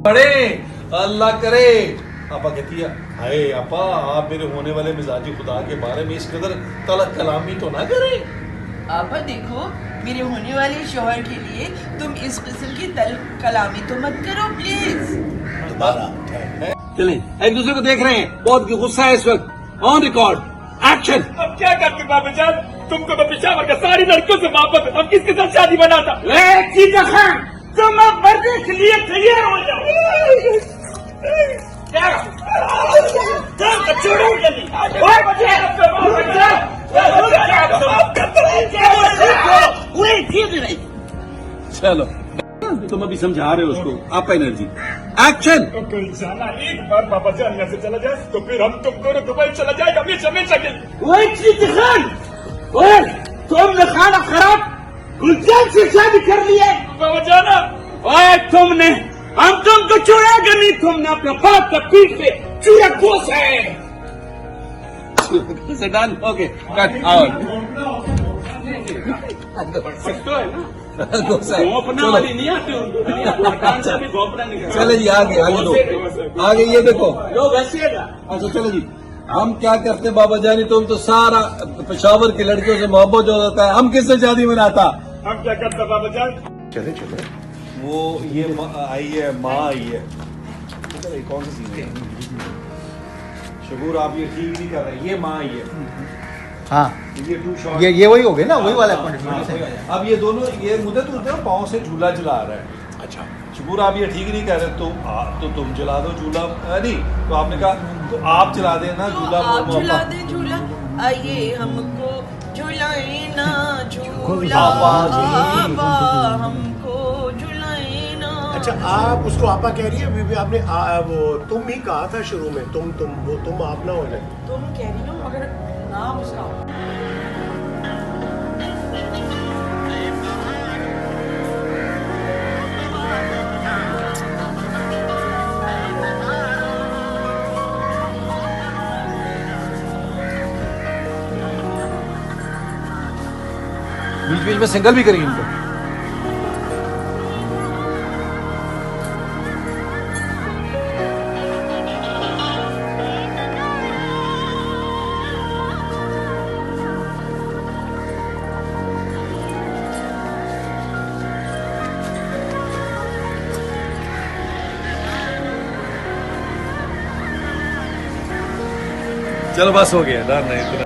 पढ़े अल्लाह करे। आपा कहती है हाय आपा आप मेरे होने वाले मिजाजी खुदा के बारे में इस कदर तलक कलामी तो ना करें। आपा देखो, मेरे होने वाले शौहर के लिए तुम इस किस्म की कलामी तो मत करो प्लीज। चलें, एक दूसरे को देख रहे हैं, बहुत गुस्सा है इस वक्त। On record action. अब क्या करते बाबा जान, तुमको तो पिशावर का सारी लड़कियों से मोहब्बत है, अब किसके साथ शादी बनाता? चीता खान, तुम अब मरने के लिए तैयार हो जाओ। क्या छोड़ो जल्दी। चलो तुम अभी समझा रहे हो उसको, आप एनर्जी एक्शन। तो कोई जाना एक बार बाबा जान यहाँ से चला जाए तो फिर हम तुम दोनों दुबई चला जाएगा हमेशा हमेशा के लिए। ओए चीता खान, ओए तुमने खाना खराब गुलजान से शादी कर लिया। बाबा जाना ओए तुमने, हम तुमको चुराएगा नहीं, तुमने अपने बाप का पीठ पे चूरा पोसा है। Done, okay cut out. गोपना वाली नहीं आती उनको, गोपना नहीं। चले जी आगे आगे दो आगे ये देखो। लोग हंसिएगा। अच्छा चलो जी, हम क्या करते बाबा जानी, तुम तो सारा पेशावर की लड़कियों से मोहब्बत हो जाता है, हम किससे शादी मनाता। हम क्या करते बाबा जान? चले चले वो ये आई है माँ आई है। चलो, कौन सी सीन है? शगूर आप ये ठीक नहीं कर रहे, ये माँ आई है। हाँ ये टू शॉट ये वही हो गए ना, वही वाला हाँ, पॉइंट। अब ये दोनों ये मुद्दे तो पाँव से झूला चला रहा है। अच्छा शगूर आप ये ठीक नहीं कह रहे, तो तुम चला दो झूला। नहीं तो आपने कहा तो आप चला देना झूला। आप झूला दे झूला, आइए हमको झूलाए ना झूला, आपा जी। आपा हमको झूलाए ना। अच्छा आप उसको आपा कह रही है, अभी आपने वो तुम ही कहा था शुरू में, तुम वो तुम आप ना हो जाए। तुम कह रही हो मगर नाम उसका बीच बीच में सिंगल भी करेंगे इनको। चलो बस हो गया, डर नहीं इतना।